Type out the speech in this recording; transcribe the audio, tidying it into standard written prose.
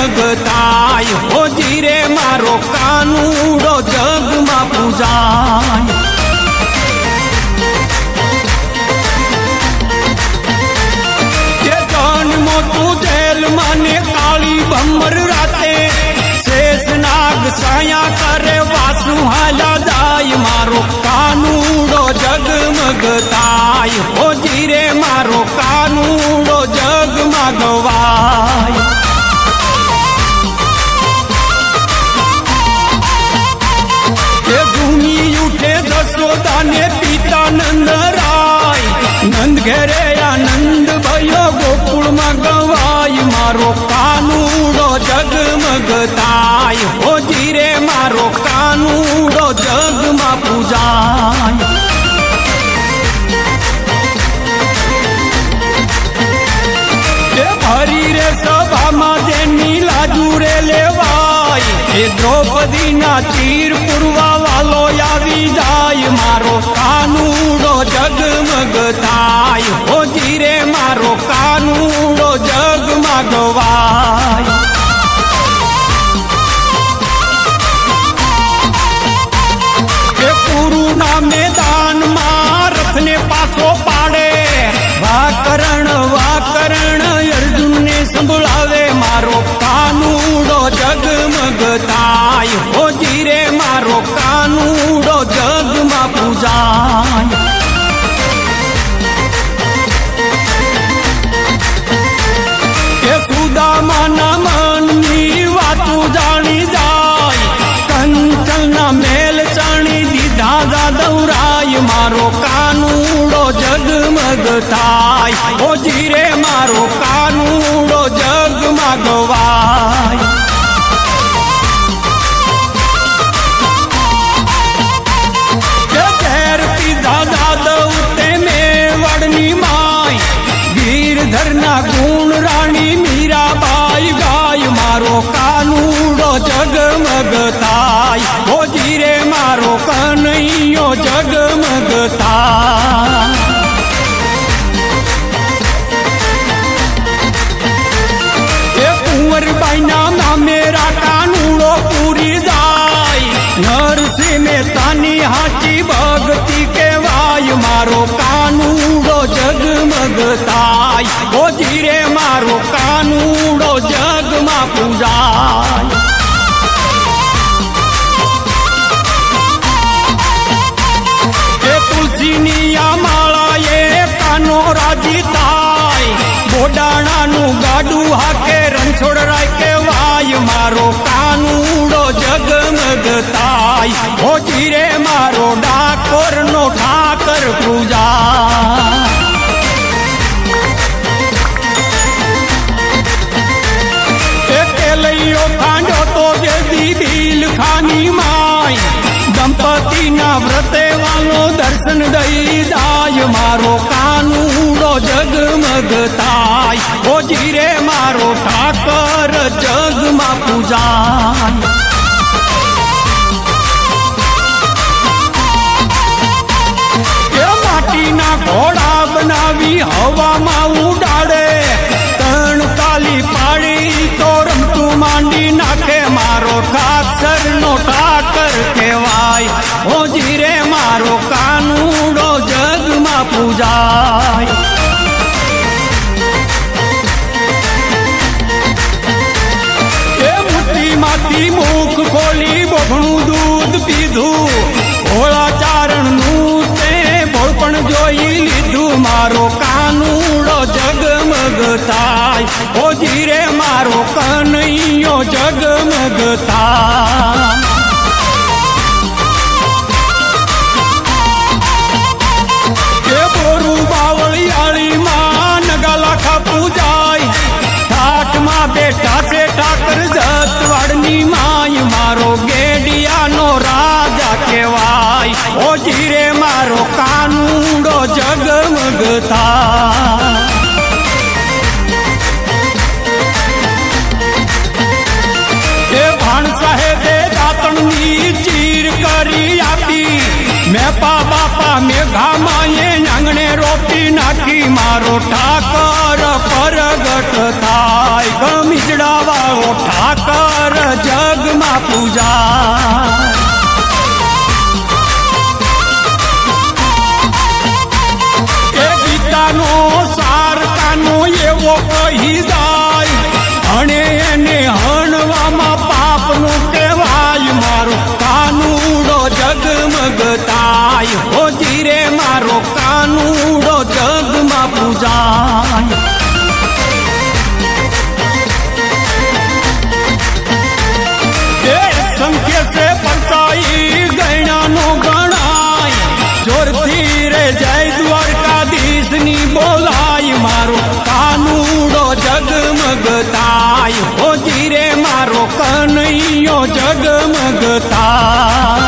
જગમગ થાય હોજી રે મારો કાનુડો જગમાં પૂજાય તે જન્મો તું જેલમાં ને કાળી ભમર રાતે શેષનાગ સાયા કરે વાસુ હાલા જાય મારો કાનુડો જગમગ થાય હોજી રે મારો કાનુડો જગમાં ગવાય જશોદા ને પિતા નંદ રાય નંદ ઘેરે આનંદ ભયો ગોકુળમાં ગવાય મારો કાનુડો જગમગ થાય હોજી રે મારો કાનુડો જગમાં પૂજાય એ ભરી રે સભામાં જેની લાજુ રે લેવાય એ દ્રૌપદીના ચીર પૂરવા વાલો આવી જાય મારો કાનુડો જગમગ થાય હોજી રે મારો કાનુડો જગમાં ગવાય એ પુરુના મેદાનમાં રથને પાછો પાડે વાકરણ અર્જુનને સંભળાવે મારો કાનુડો જગમગ થાય હોજી રે મારો કાનુડો જગમાં પૂજાય એ સુદામાના મનની વાતું જાણી જાય કંચનના મેલ ચણી દીધા દૌરાય મારો કાનુડો જગમગ થાય હોજી રે મારો કાનુડો જગમાં ગવાય ગીરધરના ગુણ રાણી મીરાબાઈ ગાય મારો કાનુડો જગમગ થાય હોજી રે મારો કનૈયો જગમગ થાય એ કુંવરબાઈના નામે કાનુડો પૂરી જાય નરસિંહ મહેતાની હાચી ભક્તિ કહેવાય મારો કાનુડો જગમગ થાય હોજી રે મારો કાનુડો જગમાં પૂજાય એ તુલસીની આ માળા એ કાનો રાજી થાય બોડાણાનું ગાડું હાકે રણછોડરાય કહેવાય મારો કાનુડો જગમગ થાય હોજી રે મારો ડાકોરનો ઠાકર પૂજા લઈયો ખાંડો તો જેદી દિલ ખાની માય દંપતીના વ્રતે વાલો દર્શન દઈ જાય મારો કાનુડો જગમગ થાય હોજી રે મારો ઠાકર જગમાં પૂજાય એ માટીના ઘોડા બનાવી હવામાં ઉડાડે તણ કાલી પાડી તો રમતું માંડી નાખે મારો ઠાકરનો ઠાકર કહેવાય હોજી રે મારો કાનુડો જગમાં પૂજાય એ મુઠ્ઠીમાંથી મુખ ખોલી બોઘણું દૂધ પીધું ભોળા ચારણનું તે ભોળપણ જોઈ લીધું મારો કાનુડો જગમગ થાય હોજી રે મારો કનૈયો જગમગ થાય એ બોરું બાવળિયાળીમાં નગાલાખા પૂજાય ઠાઠમાં બેઠા છે ઠાકર જતવાડની માય મારો ગેડિયાનો રાજા કહેવાય હોજી રે મારો કાનુડો જગમગ થાય એ ભાણ સાહેબે દાતણની ચીર કરી આપી મેં પાબા બાપા મેઘામાં એ આંગણે રોપી નાખી મારો ઠાકર પરગટ થાય ગમીજડા વાળો ઠાકર જગમાં પૂજા એ ગીતાનો સાર કાનો એવો કહી જાય અને એને હણવામાં પાપનું કહેવાય મારો કાનુડો જગમગ થાય હો જીરે મારો કાનુડો જગમાં પૂજાય એ સંખ્ય સે પરતાઈ ગણાનો ગણાય જોરથી રે જય દ્વારકાધીશની બોલાય મારો કાનુડો જગમગ થાય હો જીરે મારો કનૈયો જગમગ થાય